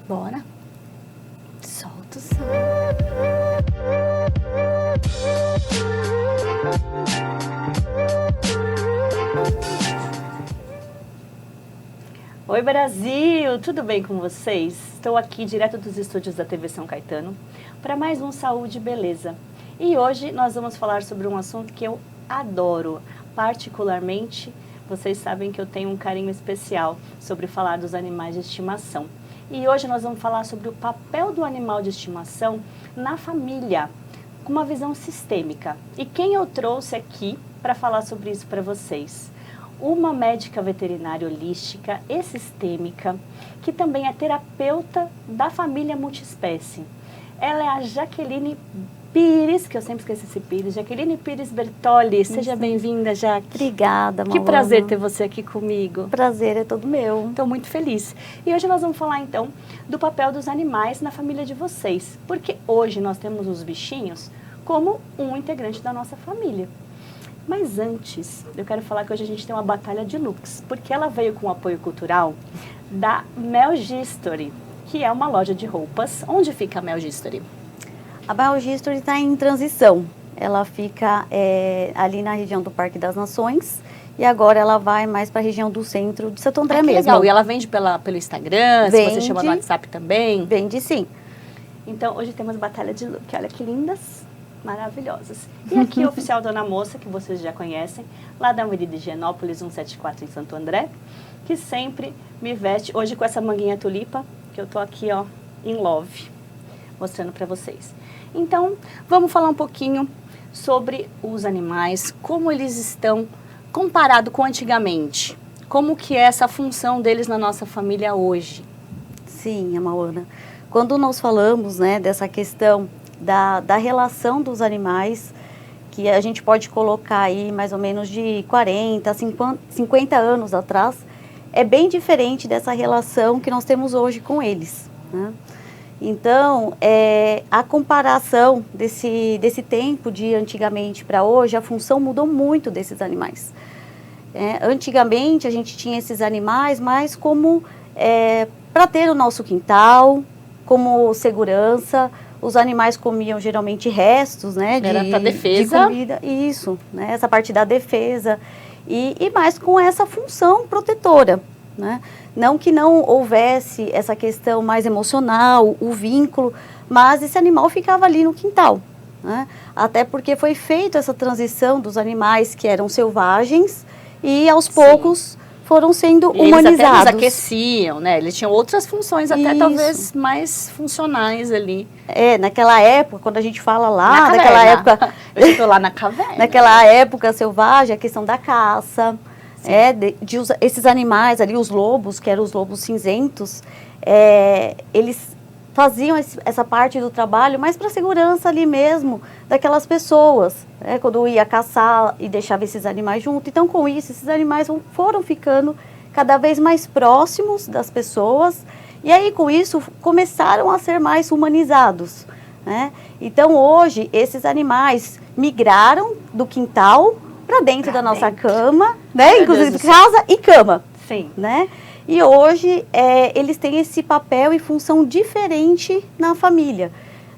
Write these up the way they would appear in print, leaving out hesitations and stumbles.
Bora. Solta o som. Oi Brasil, tudo bem com vocês? Estou aqui direto dos estúdios da TV São Caetano para mais um Saúde e Beleza. E hoje nós vamos falar sobre um assunto que eu adoro, particularmente, vocês sabem que eu tenho um carinho especial sobre falar dos animais de estimação. E hoje nós vamos falar sobre o papel do animal de estimação na família, com uma visão sistêmica. E quem eu trouxe aqui para falar sobre isso para vocês? Uma médica veterinária holística e sistêmica, que também é terapeuta da família multiespécie. Ela é a Jaqueline Pires, que eu sempre esqueço esse Pires, Jaqueline Pires Bertoli. Seja bem-vinda, Jaque. Obrigada, Maluana. Que prazer ter você aqui comigo. Prazer é todo meu. Estou muito feliz. E hoje nós vamos falar, então, do papel dos animais na família de vocês. Porque hoje nós temos os bichinhos como um integrante da nossa família. Mas antes, eu quero falar que hoje a gente tem uma batalha de looks, porque ela veio com o apoio cultural da Melgistory, que é uma loja de roupas. Onde fica a Melgistory? A Melgistory está em transição. Ela fica ali na região do Parque das Nações e agora ela vai mais para a região do centro de Santo André mesmo. Legal. E ela vende pelo Instagram, vende, se você chama no WhatsApp também? Vende sim. Então, hoje temos batalha de look. Olha que lindas. Maravilhosas. E aqui o oficial Dona Moça, que vocês já conhecem, lá da Avenida Higienópolis 174 em Santo André, que sempre me veste, hoje com essa manguinha tulipa, que eu tô aqui, ó, in love, mostrando para vocês. Então, vamos falar um pouquinho sobre os animais, como eles estão comparado com antigamente. Como que é essa função deles na nossa família hoje? Sim, Maluana. Quando nós falamos, né, dessa questão da relação dos animais, que a gente pode colocar aí mais ou menos de 40, 50 anos atrás, é bem diferente dessa relação que nós temos hoje com eles, né? Então, a comparação desse tempo de antigamente para hoje, a função mudou muito desses animais. Antigamente, a gente tinha esses animais mais como para ter o nosso quintal, como segurança. Os animais comiam geralmente restos, né? Era para defesa. De comida. Isso, né? Essa parte da defesa. E mais com essa função protetora, né? Não que não houvesse essa questão mais emocional, o vínculo, mas esse animal ficava ali no quintal, né? Até porque foi feita essa transição dos animais que eram selvagens e aos poucos foram sendo humanizados. Eles até nos aqueciam, né? Eles tinham outras funções, até talvez mais funcionais ali. Naquela época, quando a gente fala lá, naquela época... Eu estou lá na caverna. Naquela época selvagem, a questão da caça, esses animais ali, os lobos, que eram os lobos cinzentos, eles faziam essa parte do trabalho, mas para a segurança ali mesmo daquelas pessoas, né? Quando ia caçar e deixava esses animais junto. Então, com isso, esses animais foram ficando cada vez mais próximos das pessoas e aí, com isso, começaram a ser mais humanizados, né? Então, hoje, esses animais migraram do quintal para dentro da nossa cama, né? Inclusive casa e cama. Sim. Né? E hoje eles têm esse papel e função diferente na família.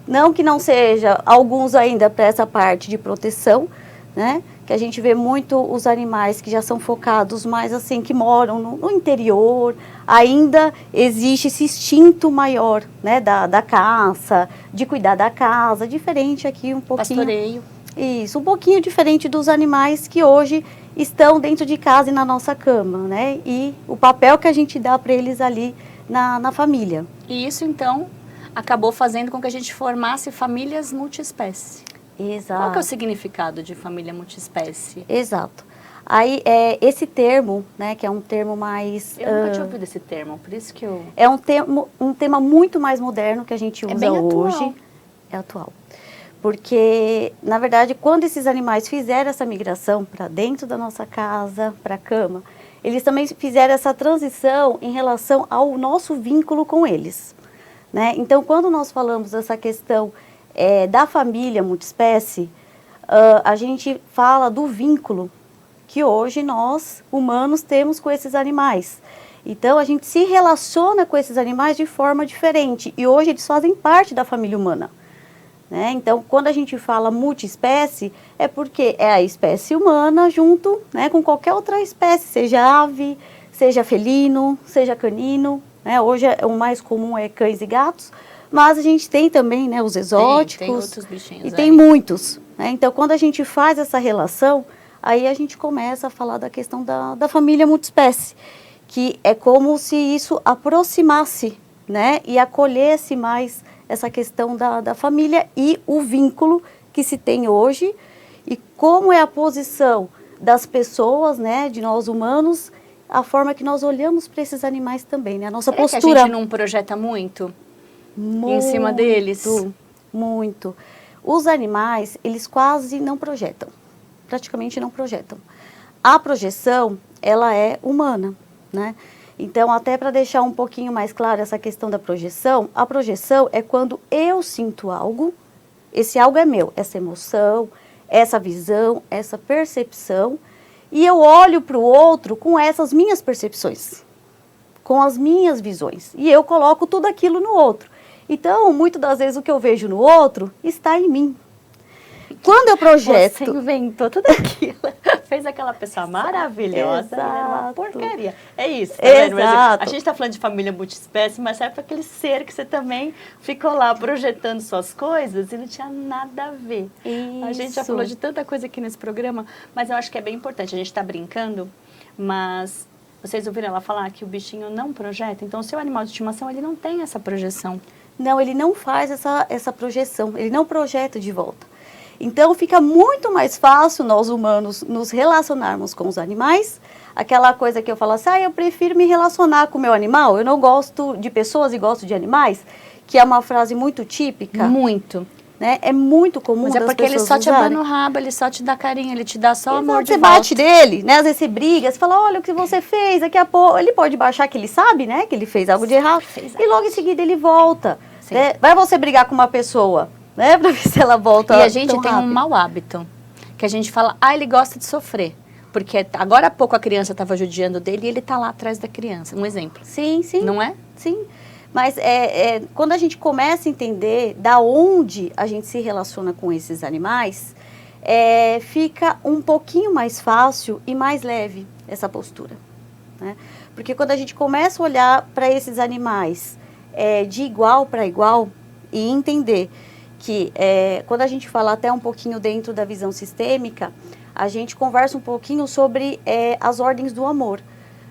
Não que não seja, alguns ainda para essa parte de proteção, né? Que a gente vê muito os animais que já são focados mais assim, que moram no interior, ainda existe esse instinto maior, né? Da caça, de cuidar da casa, diferente aqui um pouquinho. Pastoreio. Isso, um pouquinho diferente dos animais que hoje estão dentro de casa e na nossa cama, né? E o papel que a gente dá para eles ali na família. E isso, então, acabou fazendo com que a gente formasse famílias multiespécie. Exato. Qual que é o significado de família multiespécie? Exato. Aí, esse termo, né, que é um termo mais... Eu nunca tinha ouvido esse termo, por isso que eu... É um tema muito mais moderno que a gente usa bem hoje. Atual. É atual. Porque, na verdade, quando esses animais fizeram essa migração para dentro da nossa casa, para a cama, eles também fizeram essa transição em relação ao nosso vínculo com eles, né? Então, quando nós falamos dessa questão da família multiespécie, a gente fala do vínculo que hoje nós, humanos, temos com esses animais. Então, a gente se relaciona com esses animais de forma diferente. E hoje eles fazem parte da família humana. Né? Então, quando a gente fala multiespécie, é porque é a espécie humana junto, né, com qualquer outra espécie, seja ave, seja felino, seja canino. Né? Hoje o mais comum é cães e gatos, mas a gente tem também, né, os exóticos. Tem outros bichinhos e tem muitos. Né? Então, quando a gente faz essa relação, aí a gente começa a falar da questão da família multiespécie, que é como se isso aproximasse, né, e acolhesse mais essa questão da família e o vínculo que se tem hoje e como é a posição das pessoas, né, de nós humanos, a forma que nós olhamos para esses animais também, né, a nossa postura. Que a gente não projeta muito em cima deles? Muito. Os animais, eles quase não projetam, praticamente não projetam. A projeção, ela é humana, né? Então, até para deixar um pouquinho mais claro essa questão da projeção, a projeção é quando eu sinto algo, esse algo é meu, essa emoção, essa visão, essa percepção, e eu olho para o outro com essas minhas percepções, com as minhas visões, e eu coloco tudo aquilo no outro. Então, muitas das vezes o que eu vejo no outro está em mim. Quando eu projeto... Você inventou tudo aquilo, fez aquela pessoa maravilhosa, e era uma porcaria. É isso, tá vendo? Mas a gente está falando de família multiespécie, mas serve para aquele ser que você também ficou lá projetando suas coisas e não tinha nada a ver. Isso. A gente já falou de tanta coisa aqui nesse programa, mas eu acho que é bem importante. A gente está brincando, mas vocês ouviram ela falar que o bichinho não projeta? Então, o seu animal de estimação, ele não tem essa projeção. Não, ele não faz essa projeção, ele não projeta de volta. Então, fica muito mais fácil nós humanos nos relacionarmos com os animais. Aquela coisa que eu falo assim, eu prefiro me relacionar com o meu animal, eu não gosto de pessoas e gosto de animais, que é uma frase muito típica. Muito. Né? É muito comum das pessoas usarem. Mas é porque ele só te abana o rabo, ele só te dá carinho, ele te dá só amor de volta. Você bate dele, né? Às vezes você briga, você fala, olha o que você fez, daqui a pouco... Ele pode baixar que ele sabe, né? Que ele fez algo de errado. E logo em seguida ele volta. Né? Vai você brigar com uma pessoa... Né, para ver se ela volta. E a gente tem um mau hábito, que a gente fala, ele gosta de sofrer. Porque agora há pouco a criança estava judiando dele e ele está lá atrás da criança. Um exemplo. Sim, sim. Não é? Sim. Mas quando a gente começa a entender da onde a gente se relaciona com esses animais, fica um pouquinho mais fácil e mais leve essa postura. Né? Porque quando a gente começa a olhar para esses animais de igual para igual e entender que quando a gente fala até um pouquinho dentro da visão sistêmica, a gente conversa um pouquinho sobre as ordens do amor.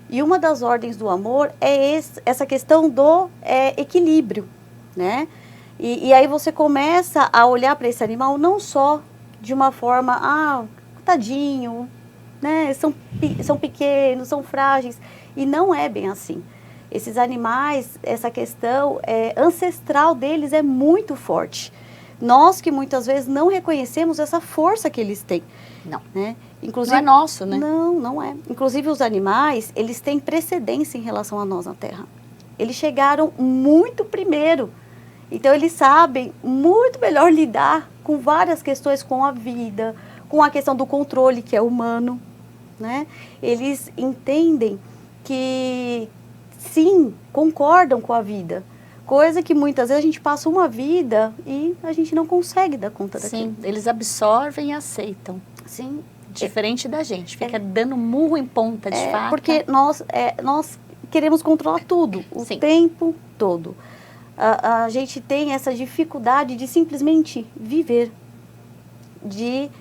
E uma das ordens do amor é essa questão do equilíbrio, né? E aí você começa a olhar para esse animal não só de uma forma, tadinho, né? São pequenos, são frágeis. E não é bem assim. Esses animais, essa questão ancestral deles é muito forte. Nós que muitas vezes não reconhecemos essa força que eles têm. Não. Né? Inclusive, não é nosso, né? Não, não é. Inclusive os animais, eles têm precedência em relação a nós na Terra. Eles chegaram muito primeiro. Então eles sabem muito melhor lidar com várias questões com a vida, com a questão do controle que é humano. Né? Eles entendem que, sim, concordam com a vida. Coisa que muitas vezes a gente passa uma vida e a gente não consegue dar conta daquilo. Sim, eles absorvem e aceitam. Sim. Diferente da gente, fica dando murro em ponta de faca. Porque nós queremos controlar tudo, o tempo todo. A gente tem essa dificuldade de simplesmente viver, de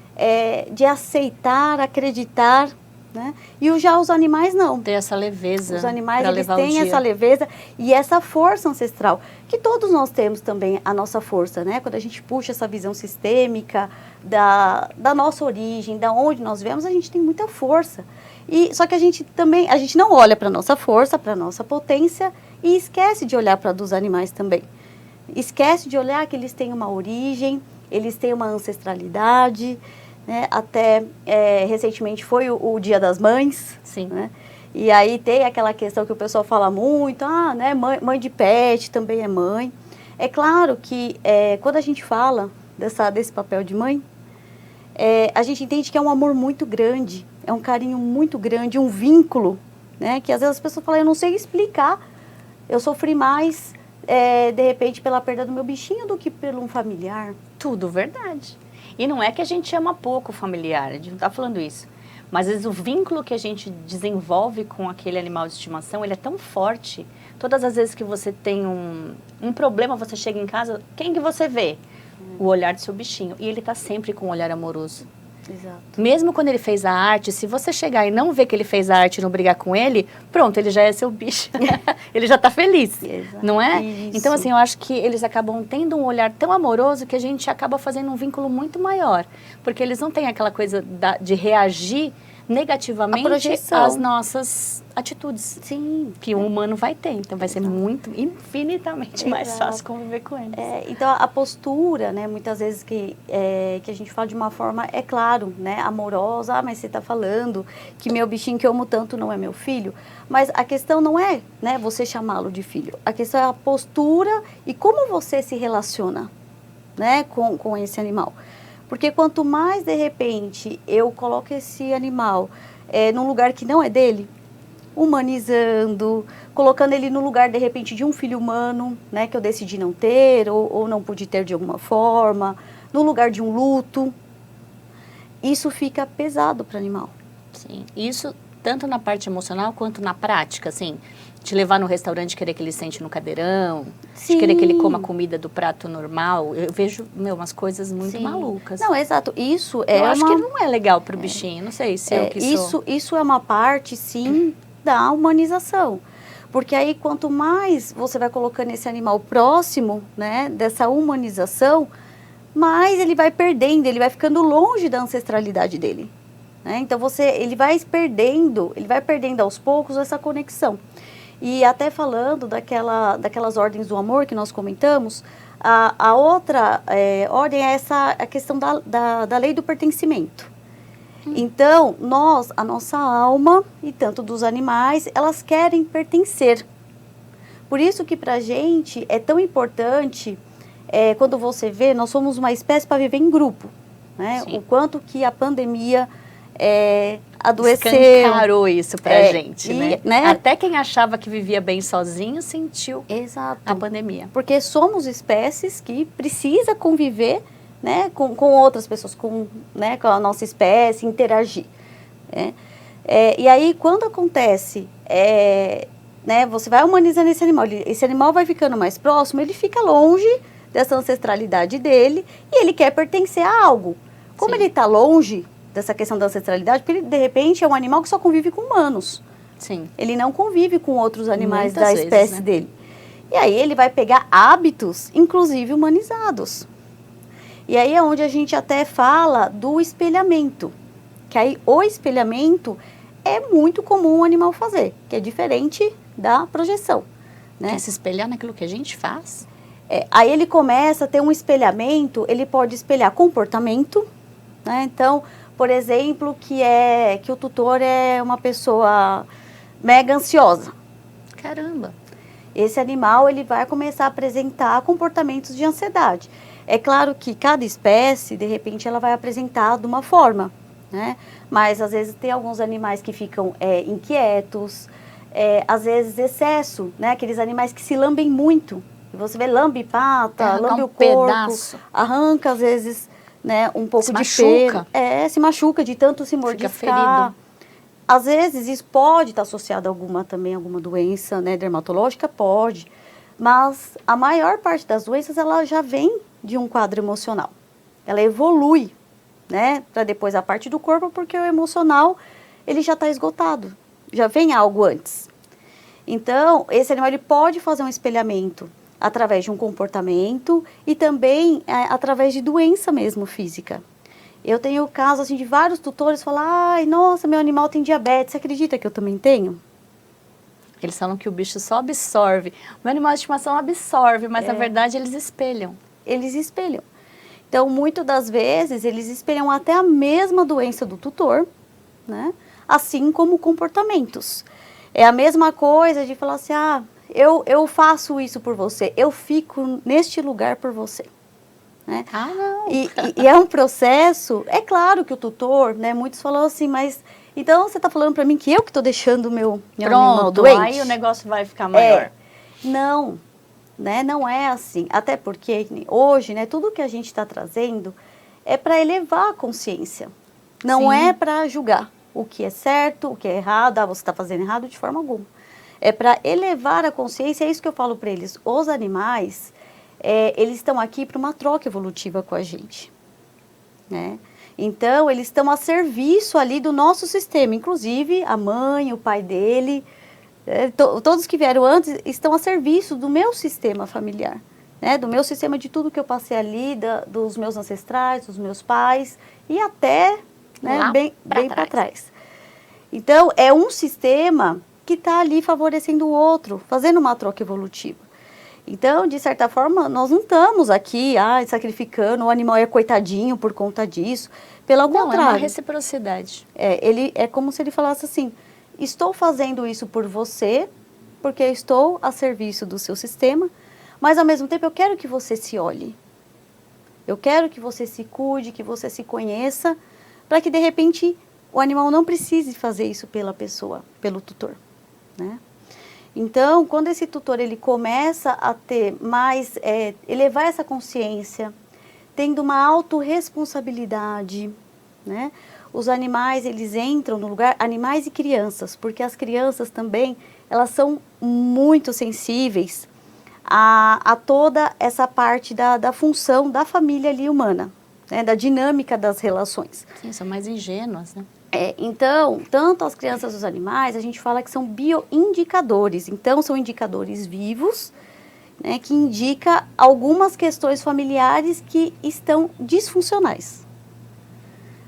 aceitar, acreditar. Né? E já os animais não. Tem essa leveza. Os animais eles têm essa leveza e essa força ancestral, que todos nós temos também a nossa força, né? Quando a gente puxa essa visão sistêmica da nossa origem, da onde nós viemos, a gente tem muita força. Só que a gente não olha para a nossa força, para a nossa potência e esquece de olhar para a dos animais também. Esquece de olhar que eles têm uma origem, eles têm uma ancestralidade. Né? Até recentemente foi o Dia das Mães. Sim. Né? E aí tem aquela questão que o pessoal fala muito, né? mãe de pet também é mãe. É claro que quando a gente fala desse papel de mãe, a gente entende que é um amor muito grande, é um carinho muito grande, um vínculo né? Que às vezes as pessoas falam, eu não sei explicar, eu sofri mais, de repente, pela perda do meu bichinho do que por um familiar. Tudo verdade. E não é que a gente ama pouco o familiar, a gente não está falando isso. Mas às vezes o vínculo que a gente desenvolve com aquele animal de estimação, ele é tão forte. Todas as vezes que você tem um problema, você chega em casa, quem que você vê? O olhar do seu bichinho. E ele está sempre com um olhar amoroso. Exato. Mesmo quando ele fez a arte, se você chegar e não ver que ele fez a arte e não brigar com ele, pronto, ele já é seu bicho. Ele já está feliz, Exato. não é? Isso. Então, assim, eu acho que eles acabam tendo um olhar tão amoroso que a gente acaba fazendo um vínculo muito maior. Porque eles não têm aquela coisa de reagir negativamente às nossas atitudes. Sim. Que o humano vai ter. Então, vai ser muito, infinitamente mais fácil conviver com eles. Então, a postura, né, muitas vezes que a gente fala de uma forma, é claro, né, amorosa, mas você está falando que meu bichinho que eu amo tanto não é meu filho. Mas a questão não é, né, você chamá-lo de filho. A questão é a postura e como você se relaciona, né, com esse animal. Porque quanto mais, de repente, eu coloco esse animal num lugar que não é dele, humanizando, colocando ele no lugar, de repente, de um filho humano, né, que eu decidi não ter ou não pude ter de alguma forma, no lugar de um luto, isso fica pesado para o animal. Sim, isso tanto na parte emocional quanto na prática, assim, te levar no restaurante, querer que ele sente no cadeirão, de querer que ele coma comida do prato normal. Eu vejo, umas coisas muito malucas. Não, exato. Isso eu acho que não é legal para o bichinho, não sei se eu que sou. Isso é uma parte, sim, da humanização. Porque aí, quanto mais você vai colocando esse animal próximo, né, dessa humanização, mais ele vai perdendo, ele vai ficando longe da ancestralidade dele. Né? Então, ele vai perdendo aos poucos essa conexão. E até falando daquelas ordens do amor que nós comentamos, a outra ordem é a questão da lei do pertencimento. Então, a nossa alma, e tanto dos animais, elas querem pertencer. Por isso que pra gente é tão importante, quando você vê, nós somos uma espécie para viver em grupo. Né? O quanto que a pandemia adoeceu. Escancarou isso pra gente, né? Até quem achava que vivia bem sozinho sentiu a pandemia. Porque somos espécies que precisa conviver, né, com outras pessoas, com a nossa espécie, interagir. Né? E aí, quando acontece, né, você vai humanizando esse animal vai ficando mais próximo, ele fica longe dessa ancestralidade dele e ele quer pertencer a algo. Como ele está longe dessa questão da ancestralidade, porque ele, de repente, é um animal que só convive com humanos. Sim. Ele não convive com outros animais Muitas da espécie vezes, né? dele. E aí ele vai pegar hábitos, inclusive humanizados. E aí é onde a gente até fala do espelhamento. Que aí o espelhamento é muito comum o animal fazer, que é diferente da projeção. Né? Quer se espelhar naquilo que a gente faz? Aí ele começa a ter um espelhamento, ele pode espelhar comportamento, né? Então, por exemplo, que o tutor é uma pessoa mega ansiosa. Caramba! Esse animal, ele vai começar a apresentar comportamentos de ansiedade. É claro que cada espécie, de repente, ela vai apresentar de uma forma, né? Mas, às vezes, tem alguns animais que ficam inquietos, às vezes, excesso, né? Aqueles animais que se lambem muito. Você vê, lambe pata, lambe o corpo, arranca, às vezes, né, um pouco de pelo. Se machuca de tanto se mordiscar. Fica ferido. Às vezes, isso pode estar associado a alguma doença, né, dermatológica, pode. Mas a maior parte das doenças, ela já vem de um quadro emocional. Ela evolui, né, para depois a parte do corpo, porque o emocional, ele já está esgotado. Já vem algo antes. Então, esse animal, ele pode fazer um espelhamento através de um comportamento e também através de doença mesmo física. Eu tenho casos assim, de vários tutores falar, ai, nossa, meu animal tem diabetes, você acredita que eu também tenho? Eles falam que o bicho só absorve. O meu animal de estimação absorve, mas na verdade eles espelham. Eles espelham. Então, muitas das vezes, eles espelham até a mesma doença do tutor, né? Assim como comportamentos. É a mesma coisa de falar assim, eu faço isso por você, eu fico neste lugar por você. Né? Não. E é um processo, é claro que o tutor, né, muitos falam assim, mas Então, você está falando para mim que eu que estou deixando o meu animal doente? Aí o negócio vai ficar maior. Não, né? Não é assim. Até porque hoje, né, tudo que a gente está trazendo é para elevar a consciência. Não é para julgar o que é certo, o que é errado. Você está fazendo errado de forma alguma. É para elevar a consciência. É isso que eu falo para eles. Os animais, eles estão aqui para uma troca evolutiva com a gente, né? Então, eles estão a serviço ali do nosso sistema. Inclusive, a mãe, o pai dele, todos que vieram antes estão a serviço do meu sistema familiar, né? Do meu sistema, de tudo que eu passei ali, dos meus ancestrais, dos meus pais e até, né, bem para trás. Então, é um sistema que está ali favorecendo o outro, fazendo uma troca evolutiva. Então, de certa forma, nós não estamos aqui sacrificando, o animal é coitadinho por conta disso. Pelo contrário. É uma reciprocidade. É como se ele falasse assim, estou fazendo isso por você, porque eu estou a serviço do seu sistema, mas ao mesmo tempo eu quero que você se olhe. Eu quero que você se cuide, que você se conheça, para que de repente o animal não precise fazer isso pela pessoa, pelo tutor, né? Então, quando esse tutor ele começa a ter mais, elevar essa consciência, tendo uma autorresponsabilidade, né? Os animais, eles entram no lugar, animais e crianças, porque as crianças também, elas são muito sensíveis a toda essa parte da função da família ali humana, né? Da dinâmica das relações. Sim, são mais ingênuas, né? Então, tanto as crianças e os animais, a gente fala que são bioindicadores. Então, são indicadores vivos, né, que indica algumas questões familiares que estão disfuncionais.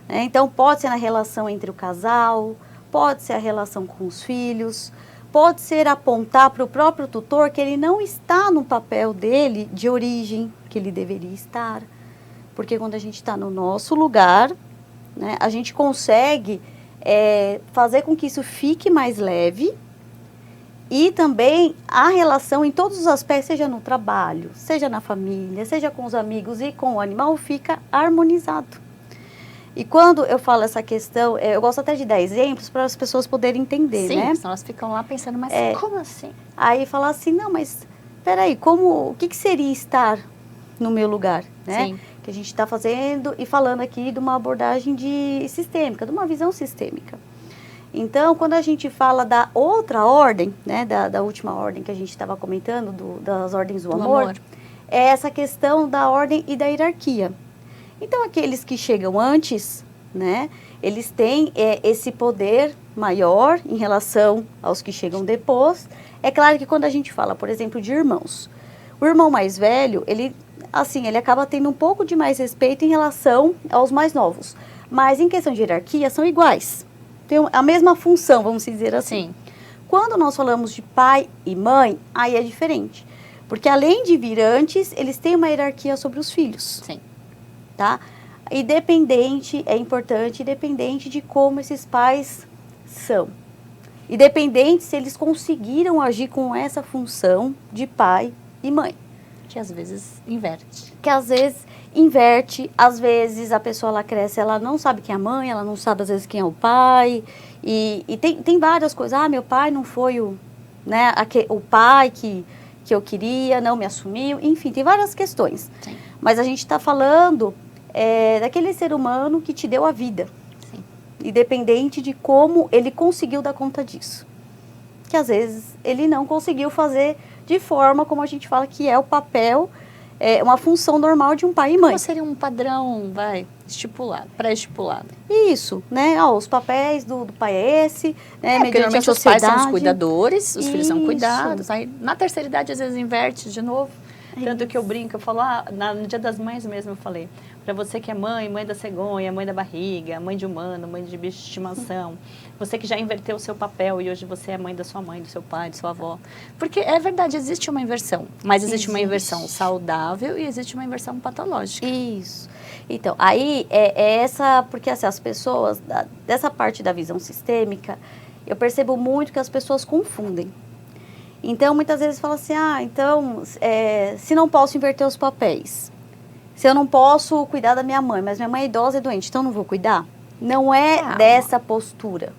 Então, pode ser na relação entre o casal, pode ser a relação com os filhos, pode ser apontar para o próprio tutor que ele não está no papel dele de origem que ele deveria estar. Porque quando a gente está no nosso lugar, né, a gente consegue fazer com que isso fique mais leve e também a relação em todos os aspectos, seja no trabalho, seja na família, seja com os amigos e com o animal, fica harmonizado. E quando eu falo essa questão, eu gosto até de dar exemplos para as pessoas poderem entender, sim, né? Sim, elas ficam lá pensando, mas como assim? Aí falar assim, não, mas peraí, o que seria estar no meu lugar, né? Sim. Que a gente está fazendo e falando aqui de uma abordagem sistêmica, de uma visão sistêmica. Então, quando a gente fala da outra ordem, né, da última ordem que a gente estava comentando, das ordens do amor, é essa questão da ordem e da hierarquia. Então, aqueles que chegam antes, né, eles têm esse poder maior em relação aos que chegam depois. É claro que quando a gente fala, por exemplo, de irmãos, o irmão mais velho, ele acaba tendo um pouco de mais respeito em relação aos mais novos. Mas em questão de hierarquia, são iguais. Tem a mesma função, vamos dizer assim. Sim. Quando nós falamos de pai e mãe, aí é diferente. Porque além de vir antes, eles têm uma hierarquia sobre os filhos. Sim. Tá? Independente, é importante, independente de como esses pais são. Independente se eles conseguiram agir com essa função de pai e mãe. Que às vezes inverte. Às vezes a pessoa ela cresce, ela não sabe quem é a mãe, ela não sabe às vezes quem é o pai. E tem várias coisas. Meu pai não foi o pai que eu queria, não me assumiu. Enfim, tem várias questões. Sim. Mas a gente está falando daquele ser humano que te deu a vida. Sim. Independente de como ele conseguiu dar conta disso. Que às vezes ele não conseguiu fazer de forma como a gente fala que é o papel, uma função normal de um pai e mãe. Qual seria um padrão, pré-estipulado? Isso, né? Os papéis do pai é esse, né? Porque normalmente os pais são os cuidadores, os filhos são cuidados. Aí na terceira idade às vezes inverte de novo. Tanto que eu brinco, eu falo, no Dia das Mães mesmo eu falei, para você que é mãe da cegonha, mãe da barriga, mãe de humano, mãe de bicho de estimação, você que já inverteu o seu papel e hoje você é mãe da sua mãe, do seu pai, de sua avó. Porque é verdade, existe uma inversão, mas existe uma inversão saudável e existe uma inversão patológica. Isso. Então, aí porque assim, as pessoas, dessa parte da visão sistêmica, eu percebo muito que as pessoas confundem. Então, muitas vezes fala assim, se não posso inverter os papéis, se eu não posso cuidar da minha mãe, mas minha mãe é idosa e doente, então não vou cuidar? Não é Calma. dessa postura.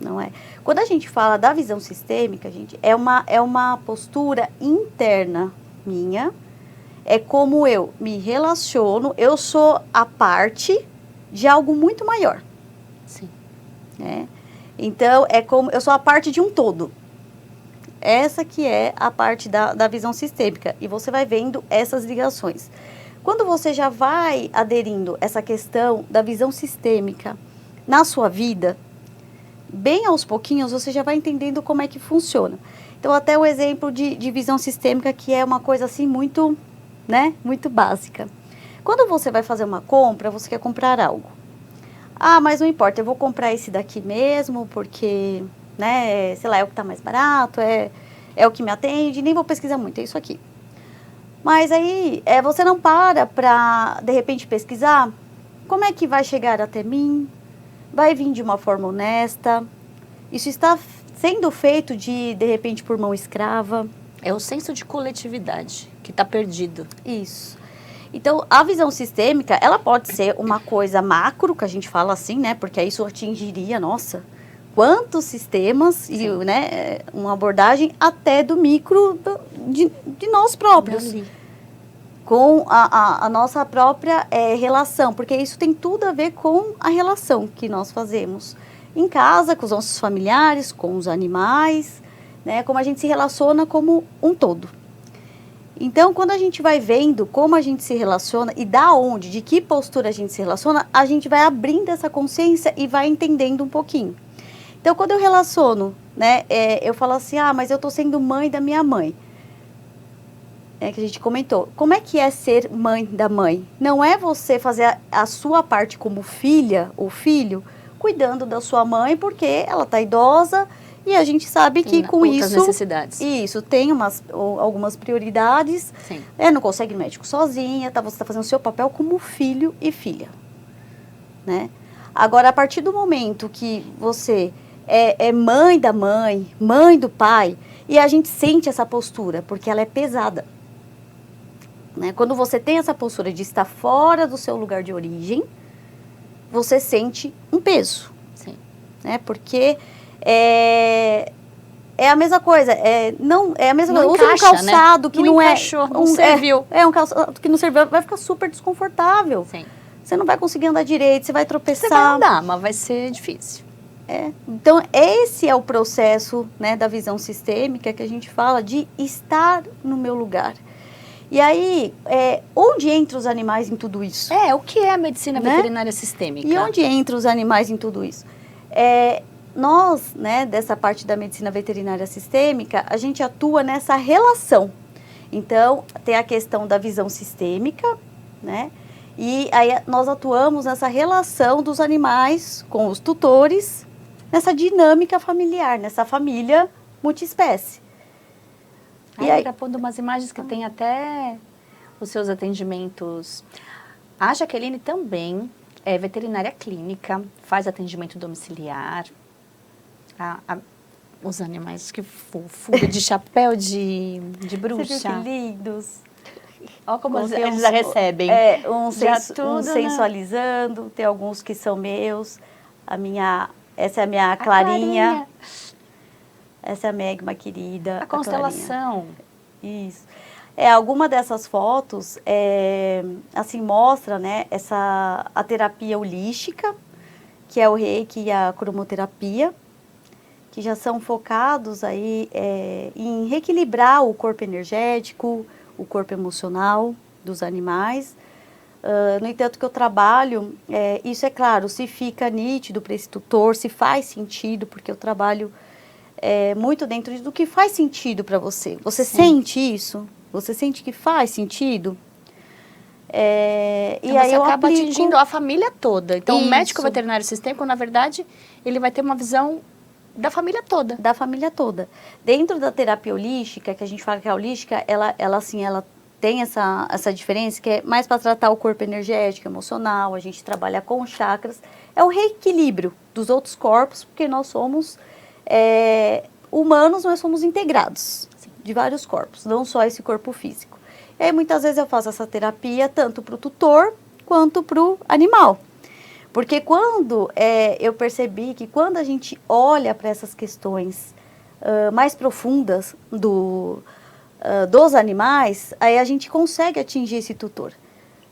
Não é. Quando a gente fala da visão sistêmica, gente, é uma postura interna minha. É como eu me relaciono, eu sou a parte de algo muito maior. Sim. Né? Então, é como eu sou a parte de um todo. Essa que é a parte da visão sistêmica. E você vai vendo essas ligações. Quando você já vai aderindo essa questão da visão sistêmica na sua vida, bem aos pouquinhos você já vai entendendo como é que funciona. Então, até o exemplo de visão sistêmica, que é uma coisa assim muito, né, muito básica. Quando você vai fazer uma compra, você quer comprar algo. Ah, mas não importa, eu vou comprar esse daqui mesmo, porque, né, sei lá, é o que está mais barato, é o que me atende, nem vou pesquisar muito, é isso aqui. Mas aí, você não para, de repente, pesquisar como é que vai chegar até mim, vai vir de uma forma honesta, isso está sendo feito de repente, por mão escrava. É o senso de coletividade que está perdido. Isso. Então, a visão sistêmica, ela pode ser uma coisa macro, que a gente fala assim, né? Porque isso atingiria, nossa, quantos sistemas, e, né, uma abordagem até do micro de nós próprios. Dali. Com a nossa própria relação, porque isso tem tudo a ver com a relação que nós fazemos em casa, com os nossos familiares, com os animais, né, como a gente se relaciona como um todo. Então, quando a gente vai vendo como a gente se relaciona e da onde, de que postura a gente se relaciona, a gente vai abrindo essa consciência e vai entendendo um pouquinho. Então, quando eu relaciono, né, eu falo assim, mas eu estou sendo mãe da minha mãe. Que a gente comentou. Como é que é ser mãe da mãe? Não é você fazer a sua parte como filha ou filho, cuidando da sua mãe, porque ela está idosa e a gente sabe que com outras isso... necessidades. Isso, tem algumas prioridades. Sim. Não consegue ir no médico sozinha, você está fazendo o seu papel como filho e filha. Né? Agora, a partir do momento que você é mãe da mãe, mãe do pai, e a gente sente essa postura, porque ela é pesada. Né? Quando você tem essa postura de estar fora do seu lugar de origem, você sente um peso. Sim. Né? Porque é a mesma coisa. Não é a mesma não coisa. Encaixa, usa um calçado, né? Que não encaixou, não serviu. Um calçado que não serviu, vai ficar super desconfortável. Sim. Você não vai conseguir andar direito, você vai tropeçar. Você vai andar, mas vai ser difícil. Então, esse é o processo, né, da visão sistêmica que a gente fala de estar no meu lugar. E aí, onde entram os animais em tudo isso? O que é a medicina veterinária sistêmica? E onde entram os animais em tudo isso? Nós, né, dessa parte da medicina veterinária sistêmica, a gente atua nessa relação. Então, tem a questão da visão sistêmica, né? E aí nós atuamos nessa relação dos animais com os tutores, nessa dinâmica familiar, nessa família multiespécie. E aí, pondo umas imagens que tem até os seus atendimentos. A Jaqueline também é veterinária clínica, faz atendimento domiciliar. Os animais, que fofo, de chapéu de bruxa. Você viu que lindos. Olha como eles já recebem. Sensualizando, tem alguns que são meus. Essa é a minha Clarinha. Essa é a Megma querida. A constelação. Isso. Alguma dessas fotos, assim, mostra, né, a terapia holística, que é o reiki e a cromoterapia, que já são focados aí em reequilibrar o corpo energético, o corpo emocional dos animais. No entanto, que eu trabalho, isso é claro, se fica nítido para esse tutor, se faz sentido, porque eu trabalho muito dentro do que faz sentido para você. Você sente isso? Você sente que faz sentido? Então, e aí você acaba atingindo a família toda. Então, o médico veterinário sistêmico, na verdade, ele vai ter uma visão da família toda. Da família toda. Dentro da terapia holística, que a gente fala que a holística, ela tem essa diferença, que é mais para tratar o corpo energético, emocional, a gente trabalha com chakras. É o reequilíbrio dos outros corpos, porque nós somos humanos, nós somos integrados de vários corpos, não só esse corpo físico. E aí, muitas vezes eu faço essa terapia tanto para o tutor quanto para o animal. Porque quando eu percebi que quando a gente olha para essas questões mais profundas dos animais, aí a gente consegue atingir esse tutor.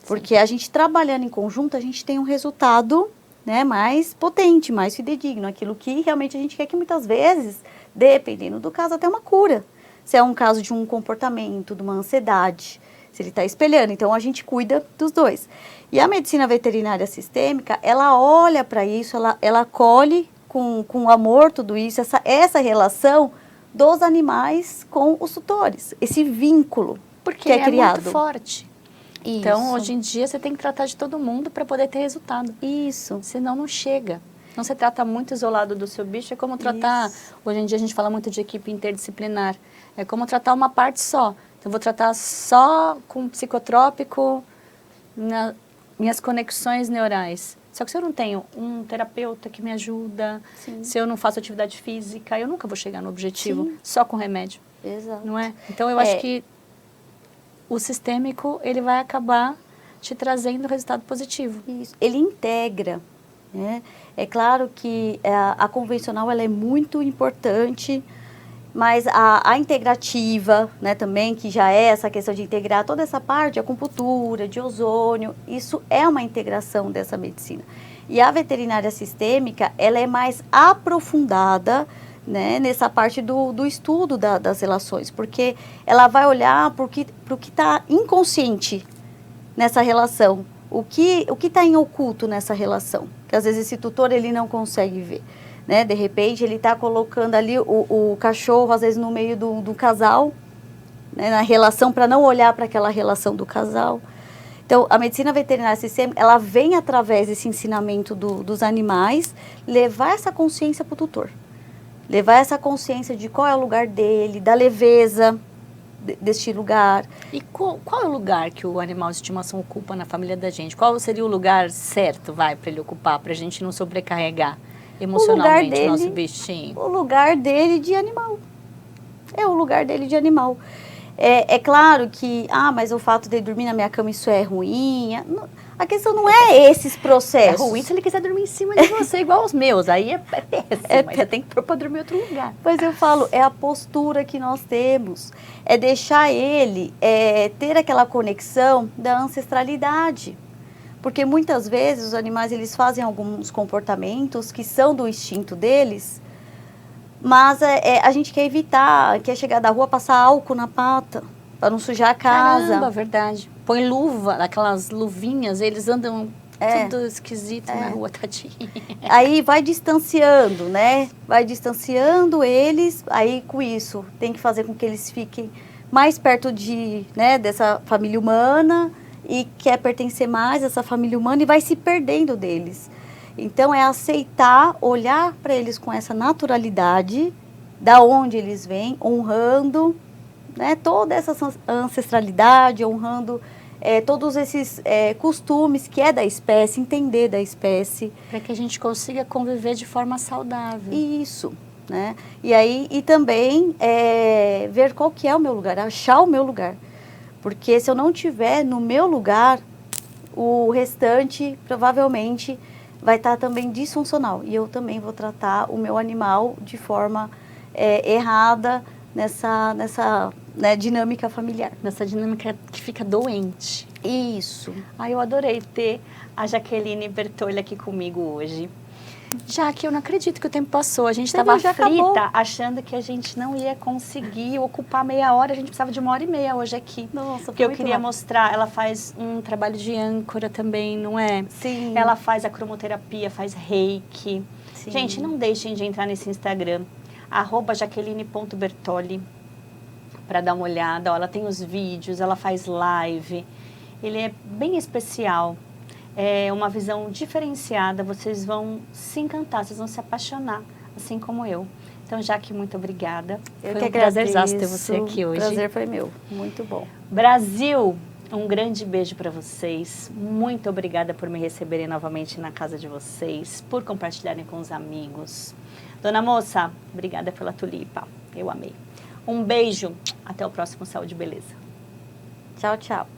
Porque a gente trabalhando em conjunto, a gente tem um resultado, né, mais potente, mais fidedigno, aquilo que realmente a gente quer, que muitas vezes, dependendo do caso, até uma cura. Se é um caso de um comportamento, de uma ansiedade, se ele está espelhando, então a gente cuida dos dois. E a medicina veterinária sistêmica, ela olha para isso, ela acolhe com amor tudo isso, essa relação dos animais com os tutores, esse vínculo Porque que é criado. Muito forte. Isso. Então, hoje em dia, você tem que tratar de todo mundo para poder ter resultado. Isso. Senão, não chega. Não se trata muito isolado do seu bicho, é como tratar... Isso. Hoje em dia, a gente fala muito de equipe interdisciplinar. É como tratar uma parte só. Então, vou tratar só com psicotrópico, minhas conexões neurais. Só que se eu não tenho um terapeuta que me ajuda, Sim. se eu não faço atividade física, eu nunca vou chegar no objetivo. Sim. Só com remédio. Exato. Não é? Então, eu acho que o sistêmico, ele vai acabar te trazendo resultado positivo. Isso. Ele integra, né? É claro que a convencional ela é muito importante, mas a integrativa, né, também, que já é essa questão de integrar toda essa parte de acupuntura, de ozônio, isso é uma integração dessa medicina. E a veterinária sistêmica, ela é mais aprofundada, né, nessa parte do estudo das relações, porque ela vai olhar para o que está inconsciente nessa relação, o que está em oculto nessa relação, que às vezes esse tutor ele não consegue ver, né, de repente ele está colocando ali o cachorro às vezes no meio do casal, né, na relação, para não olhar para aquela relação do casal. Então, a medicina veterinária sistêmica, ela vem através desse ensinamento dos animais, levar essa consciência para o tutor. Levar essa consciência de qual é o lugar dele, da leveza deste lugar. E qual é o lugar que o animal de estimação ocupa na família da gente? Qual seria o lugar certo, para ele ocupar, para a gente não sobrecarregar emocionalmente o nosso bichinho? O lugar dele de animal. É o lugar dele de animal. É claro que, mas o fato de ele dormir na minha cama, isso é ruim. A questão não é esses processos. É ruim se ele quiser dormir em cima de você, igual os meus. Aí é péssimo, mas você tem que pôr para dormir em outro lugar. Mas eu falo, é a postura que nós temos. É deixar ele ter aquela conexão da ancestralidade. Porque muitas vezes os animais, eles fazem alguns comportamentos que são do instinto deles, mas a gente quer evitar, quer chegar da rua, passar álcool na pata, para não sujar a casa. Caramba, verdade. Põe luva, aquelas luvinhas, eles andam tudo esquisito na rua, tadinho. Aí vai distanciando, né? Vai distanciando eles, aí com isso tem que fazer com que eles fiquem mais perto dessa família humana e quer pertencer mais a essa família humana e vai se perdendo deles. Então, é aceitar, olhar para eles com essa naturalidade, da onde eles vêm, honrando, né, toda essa ancestralidade, honrando todos esses costumes que é da espécie, entender da espécie. Para que a gente consiga conviver de forma saudável. Isso, né? E também ver qual que é o meu lugar, achar o meu lugar. Porque se eu não tiver no meu lugar, o restante provavelmente vai estar também disfuncional. E eu também vou tratar o meu animal de forma errada nessa dinâmica familiar. Nessa dinâmica que fica doente. Isso. Eu adorei ter a Jaqueline Bertolli aqui comigo hoje. Jaque, eu não acredito que o tempo passou. A gente estava aflita, achando que a gente não ia conseguir ocupar meia hora. A gente precisava de 1h30 hoje aqui. Nossa, porque eu queria mostrar. Ela faz um trabalho de âncora também, não é? Sim. Ela faz a cromoterapia, faz reiki. Sim. Gente, não deixem de entrar nesse Instagram, @jaqueline.bertolli, para dar uma olhada. Ela tem os vídeos, ela faz live. Ele é bem especial. É uma visão diferenciada, vocês vão se encantar, vocês vão se apaixonar, assim como eu. Então, Jaque, muito obrigada. Foi um prazerzaço ter você aqui hoje. O prazer foi meu, muito bom. Brasil, um grande beijo para vocês. Muito obrigada por me receberem novamente na casa de vocês, por compartilharem com os amigos. Dona Moça, obrigada pela tulipa, eu amei. Um beijo, até o próximo Saúde e Beleza. Tchau, tchau.